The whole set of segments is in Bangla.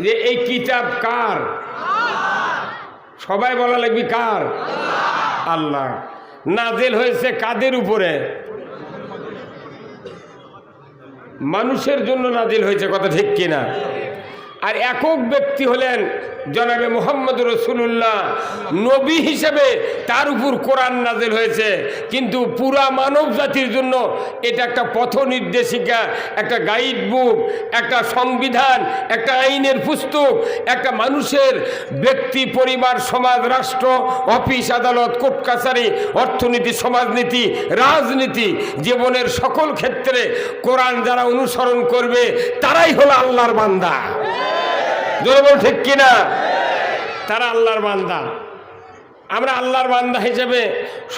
যে এই কিতাব কার? সবাই বলা লাগবে কার? আল্লাহ। নাজিল হয়েছে কাদের উপরে? মানুষের জন্য নাজিল হয়েছে, কথা ঠিক কিনা? আর একক ব্যক্তি হলেন জনাবে মুহাম্মদ রাসূলুল্লাহ, নবী হিসেবে তার উপর কোরআন নাজিল হয়েছে। কিন্তু পুরা মানব জাতির জন্য এটা একটা পথ নির্দেশিকা, একটা গাইড বুক, একটা সংবিধান, একটা আইনের পুস্তক, একটা মানুষের ব্যক্তি, পরিবার, সমাজ, রাষ্ট্র, অফিস, আদালত, কোর্ট কাছারি, অর্থনীতি, সমাজনীতি, রাজনীতি, জীবনের সকল ক্ষেত্রে কোরআন যারা অনুসরণ করবে তারাই হলো আল্লাহর বান্দা। জোরে বল ঠিক কিনা? তারা আল্লাহর বান্দা। আমরা আল্লাহর বান্দা হিসেবে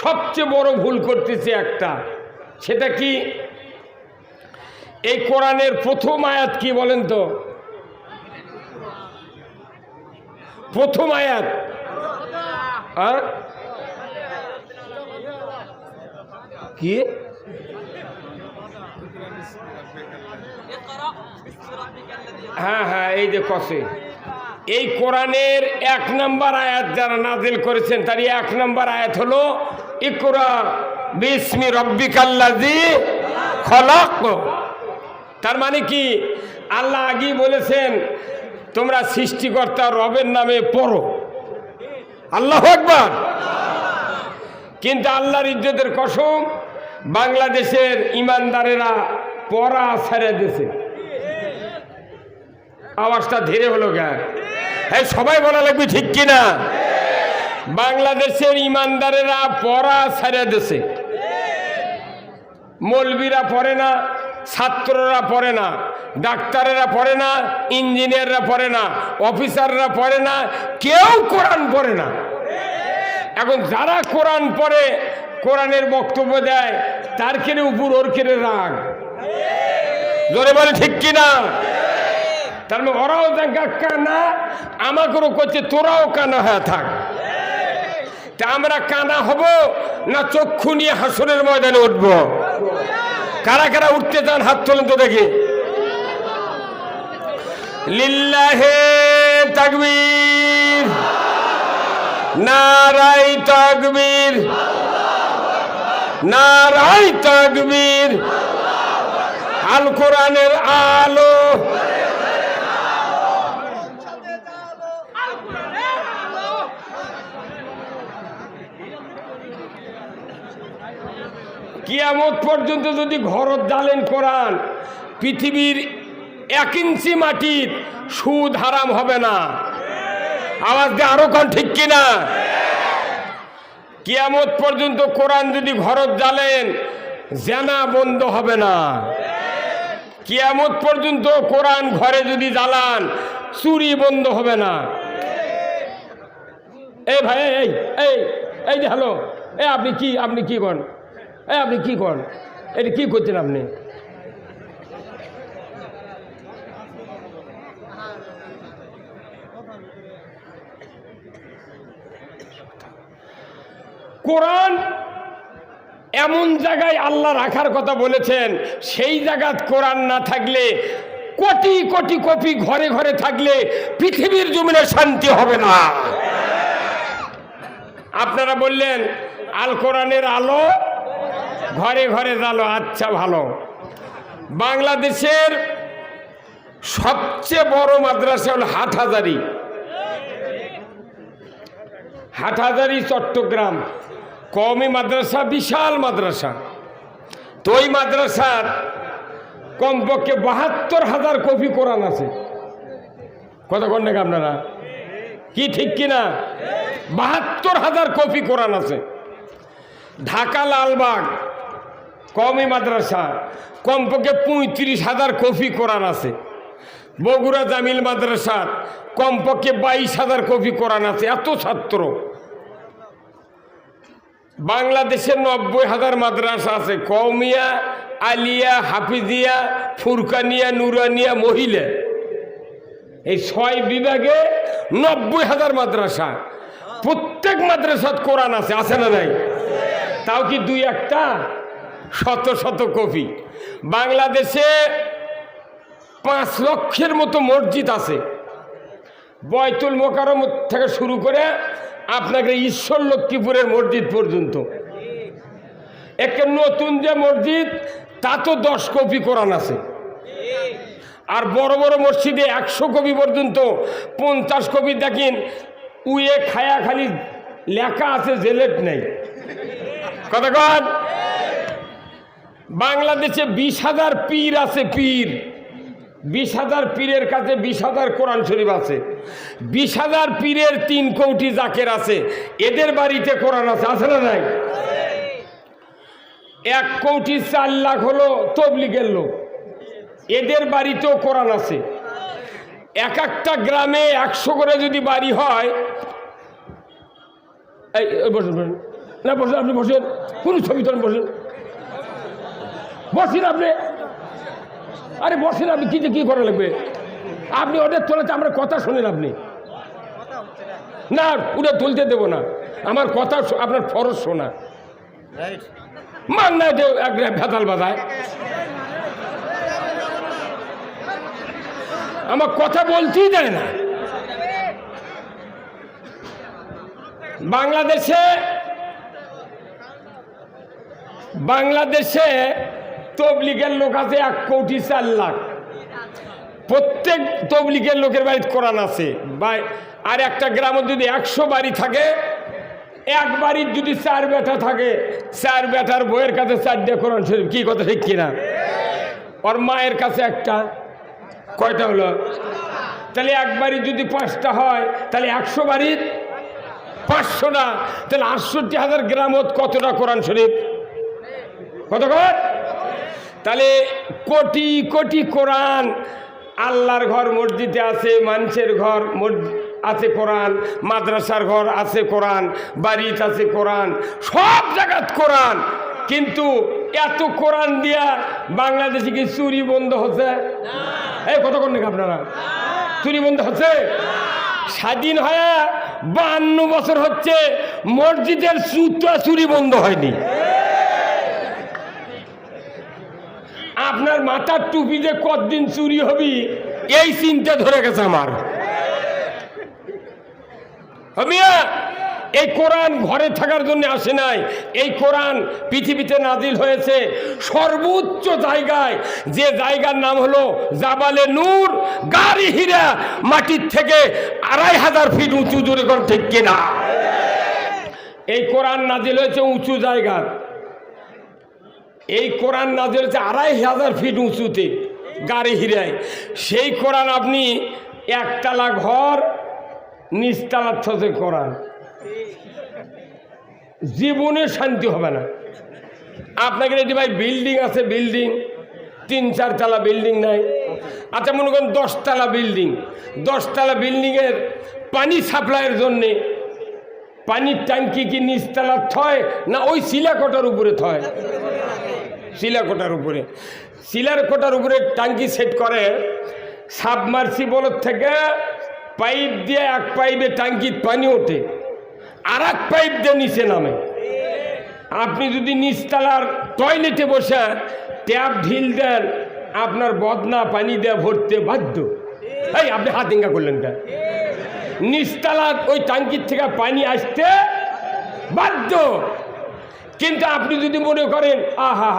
সবচেয়ে বড় ভুল করতেছি একটা, সেটা কি? এই কোরআনের প্রথম আয়াত কি বলেন তো? প্রথম আয়াত কি? হ্যাঁ হ্যাঁ, এই যে কসে এই কোরআনের 1 নম্বর আয়াত যারা নাজিল করেছেন তার 1 নম্বর আয়াত হলো ইকরা বিসমি রব্বিকাল্লাযী খলাক। তার মানে কি? আল্লাহ আগেই বলেছেন তোমরা সৃষ্টিকর্তা রবের নামে পড়ো। আল্লাহু আকবার। কিন্তু আল্লাহর ইজ্জতের কসম, বাংলাদেশের ইমানদারেরা পড়া ছেড়ে দিয়েছে। আওয়াজটা ধীরে হলো কেন? হ্যাঁ, সবাই বলা লাগবে ঠিক কিনা? বাংলাদেশের ইমানদারেরা পড়া ছেড়ে দিয়েছে। মৌলবীরা পড়ে না, ছাত্ররা পড়ে না, ডাক্তারেরা পড়ে না, ইঞ্জিনিয়াররা পড়ে না, অফিসাররা পড়ে না, কেউ কোরআন পড়ে না। এখন যারা কোরআন পড়ে, কোরআনের বক্তব্য দেয়, তার কেড়ে উপর ওর কেড়ে রাগ। জোরে বলে ঠিক কিনা? তার মানে ওরাও দেখা কানা, আমাকেও করছে তোরাও কানা হয়ে থাক। তা আমরা কানা হব না চক্ষু নিয়ে হাসরের ময়দানে উঠব? কারা কারা উঠতে চান হাত তোলেন তো দেখি। লিল্লাহে তাকবীর, নারায়ে তাকবীর, নারায়ে তাকবীর। আল কোরআনের আলো, কিয়ামত পর্যন্ত যদি ঘরত জ্বালেন কোরআন, পৃথিবীর 1 ইঞ্চি মাটির সুদ হারাম হবে না। আওয়াজ দিয়ে আরো কোন ঠিক কিনা? কিয়ামত পর্যন্ত কোরআন যদি ঘরত জ্বালেন, জেনা বন্ধ হবে না। কিয়ামত পর্যন্ত কোরআন ঘরে যদি জ্বালান, চুরি বন্ধ হবে না। এই ভাই, এই এই এই যে হ্যালো, আপনি কি করেন? আপনি কি করেন? এটা কি করছেন আপনি? কোরআন এমন জায়গায় আল্লাহ রাখার কথা বলেছেন, সেই জায়গায় কোরআন না থাকলে, কোটি কোটি কপি ঘরে ঘরে থাকলে পৃথিবীর জমিনে শান্তি হবে না। আপনারা বললেন আল কোরআনের আলো ঘরে ঘরে জ্বালো। আচ্ছা, ভালো। বাংলাদেশের সবচেয়ে বড় মাদ্রাসা হল হাটহাজারী। হাটহাজারী চট্টগ্রাম কওমি মাদ্রাসা, বিশাল মাদ্রাসা। তো ওই মাদ্রাসার কমপক্ষে 72,000 কপি কোরআন আছে। কথা কোন নাকি আপনারা? কি ঠিক কিনা? 72,000 কপি কোরআন আছে। ঢাকা লালবাগ কওমি মাদ্রাসা কমপক্ষে 35,000 কপি কোরআন আছে। বগুড়া জামিল মাদ্রাসার কমপক্ষে 22,000 কপি কোরআন আছে। এত ছাত্র। বাংলাদেশের 90,000 মাদ্রাসা আছে, কওমিয়া, আলিয়া, হাফিজিয়া, ফুরকানিয়া, নুরানিয়া, মহিলা। এই 6 বিভাগে 90,000 মাদ্রাসা। প্রত্যেক মাদ্রাসাত কোরআন আছে, আছে না নাই? তাও কি 2-1টা? শত শত কপি। বাংলাদেশে 5 লক্ষের মতো মসজিদ আছে। বয়তুল মোকাররম থেকে শুরু করে আপনাকে ঈশ্বর লক্ষ্মীপুরের মসজিদ পর্যন্ত, একটা নতুন যে মসজিদ তা তো 10 কপি কোরআন আছে, আর বড় বড় মসজিদে 100 কপি পর্যন্ত 50 কপি দেখেন উয়ে খায়া খালি লেখা আছে, জেলেট নেই। কথা কন, বাংলাদেশে 20,000 পীর আছে, পীর 20,000 পীরের কাছে 20,000 কোরআন শরীফ আছে, 20,000 পীরের 3 কোটি জাকের আছে, এদের বাড়িতে কোরআন আছে, আছে না নাই? 1 কোটি 4 লাখ হলো তবলিগের লোক, এদের বাড়িতেও কোরআন আছে। এক একটা গ্রামে 100 করে যদি বাড়ি হয়, এই বসেন বসেন না, বসেন আপনি, বসেন, কোন ছবি তোলেন, বসেন বসেন আপনি, আরে বসেন আপনি, কি করা লাগবে? আপনি ওদের তোলাতে আমরা কথা শোনেন, আপনি না ওটা তুলতে দেবো না, আমার কথা আপনার ফরজ শোনা, মান না যে এক ভেতাল বাজায়, আমার কথা বলতেই দেয় না। বাংলাদেশে তবলিগের লোক আছে 1 কোটি 4 লাখ, প্রত্যেক তবলিগের লোকের বাড়িতে কোরআন আছে। আর একটা গ্রামে যদি 100 বাড়ি থাকে, এক বাড়ির যদি 4 বেটা থাকে, 4 বেটার বইয়ের কাছে 4টে কোরআন শরীফ। কি কথা ঠিক কিনা? ওর মায়ের কাছে একটা, কয়টা হলো? তাহলে এক বাড়ি যদি 5টা হয়, তাহলে 100 বাড়ির 500টা, তাহলে 68,000 গ্রামত কতটা কোরআন শরীফ? কত কর? তাহলে কোটি কোটি কোরআন আল্লাহর ঘর মসজিদে আছে, মানুষের ঘর আছে কোরআন, মাদ্রাসার ঘর আছে কোরআন, বাড়িতে আছে কোরআন, সব জায়গাত কোরআন। কিন্তু এত কোরআন দিয়া বাংলাদেশে কি চুরি বন্ধ হচ্ছে? এই কত কোন আপনারা চুরি বন্ধ হচ্ছে? স্বাধীন হয়ে 52 বছর হচ্ছে, মসজিদের চুরি বন্ধ হয়নি। আপনার মাথার টুপি যে কতদিন চুরি হবি এই চিন্তা ধরে গেছে আমার। এই কোরআন ঘরে থাকার জন্য আসে নাই, এই কোরআন পৃথিবীতে নাজিল হয়েছে সর্বোচ্চ জায়গায়, যে জায়গার নাম হলো জাবালে নূর, গাড়ি হীরা, মাটির থেকে 2,500 ফিট উঁচু, জোরে করে ঠিক কিনা? এই কোরআন নাজিল হয়েছে উঁচু জায়গা, এই কোরআন নাজিল হচ্ছে 2,500 ফিট উঁচুতে, গাড়ি হীরায়। সেই কোরআন আপনি একতলা ঘর, নিচতলার ছতে কোরআন, জীবনে শান্তি হবে না। আপনাকে এটি ভাই বিল্ডিং আছে, বিল্ডিং 3-4 তলা বিল্ডিং নাই, আচ্ছা মনে করেন 10 তলা বিল্ডিং, 10 তলা বিল্ডিংয়ের পানি সাপ্লাইয়ের জন্যে পানির ট্যাঙ্কি কি নিচতলা থয় না ওই শিলাকোটার উপরে থয়? শিলাকোটার উপরে, শিলাকোটার উপরে ট্যাঙ্কি সেট করে, সাবমার্সিবলের থেকে পাইপ দিয়ে এক পাইপে ট্যাঙ্কির পানি ওঠে, আর এক পাইপ দিয়ে নিচে নামে। আপনি যদি নিচতলার টয়লেটে বসে ট্যাপ ঢিল দেন, আপনার বদনা পানি দিয়ে ভরতে বাধ্য। এই আপনি হাত ইঙ্গা করলেন কেন? নিচতলার ওই ট্যাঙ্কির থেকে পানি আসতে বাধ্য। কিন্তু আপনি যদি মনে করেন আহা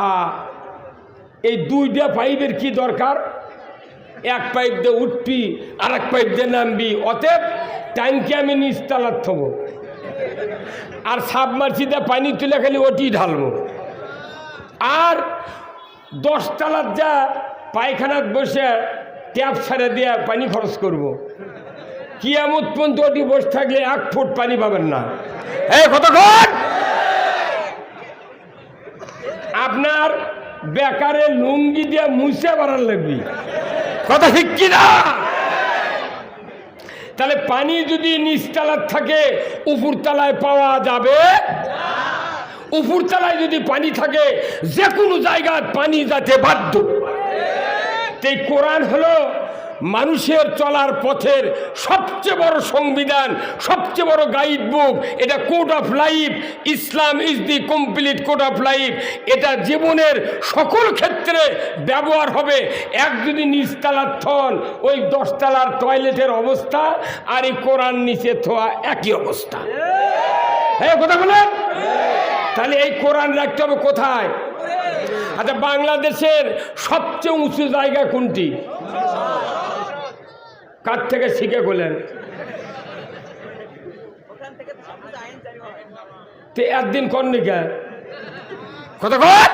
এই 2টা পাইপের কি দরকার, এক পাইপ দিয়ে উঠবি আর এক পাইপ দিয়ে নামবি, অতএব ট্যাঙ্কি আমি নিচতলার থব, আর সাবমার্সিতে পানি তুলে খালি ওটি ঢালবো, আর 10 তলার যা পায়খানাত বসে ট্যাপ ছাড়ে দিয়ে পানি খরচ করব। কিয়ামত পর্যন্ত ওটি বসে থাকলে 1 ফুট পানি পাবেন না। এই কতক্ষণ আপনার বেকারে লুঙ্গি দিয়ে মুছে বাড়ার লাগবে, কথা ঠিক কিনা? তাহলে পানি যদি নিচতলার থাকে উপরতলায় পাওয়া যাবে? উপরতলায় যদি পানি থাকে যে কোনো জায়গায় পানি যাতে বাধ্য। এই কোরআন হলো মানুষের চলার পথের সবচেয়ে বড় সংবিধান, সবচেয়ে বড় গাইড বুক। এটা code of life. Islam is the complete code of life. এটা জীবনের সকল ক্ষেত্রে ব্যবহার হবে। এক যদি নিচতলার থন, ওই 10 তলার টয়লেটের অবস্থা আর এই কোরআন নিচে থোয়া একই অবস্থা। হ্যাঁ, কথা বলেন। তাহলে এই কোরআন রাখতে হবে কোথায়? আচ্ছা, বাংলাদেশের সবচেয়ে উঁচু জায়গা কোনটি? কার থেকে শিখে বলেন? একদিন কর্ণিকা কথা কর।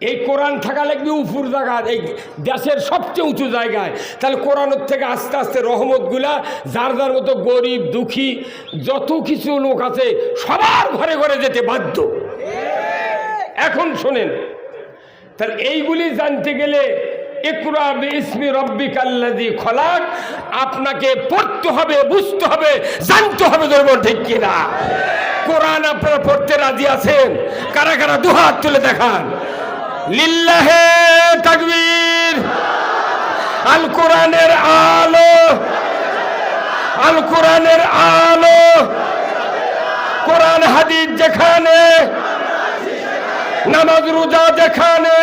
এই কোরআন থাকা লাগবে উপর জায়গা, এই দেশের সবচেয়ে উঁচু জায়গায়। তাহলে কোরআনের থেকে আস্তে আস্তে রহমতগুলা যার যার মতো গরিব দুঃখী যত কিছু লোক আছে সবার ঘরে ঘরে যেতে বাধ্য। এখন শোনেন, তাহলে এইগুলি জানতে গেলে ইকরা বিইসমি রাব্বিকাল্লাযী খলাক, আপনাকে পড়তে হবে, বুঝতে হবে, জানতে হবে। ধরবেন ঠিক কিনা? কোরআন আপনারা পড়তে রাজি আছেন? কারা কারা দুহাত তুলে দেখান। লিল্লাহে তাকবীর। আল কোরআনের আলো, আল কোরআনের আলো। কোরআন হাদিস যেখানে, নামাজ রোজা যেখানে,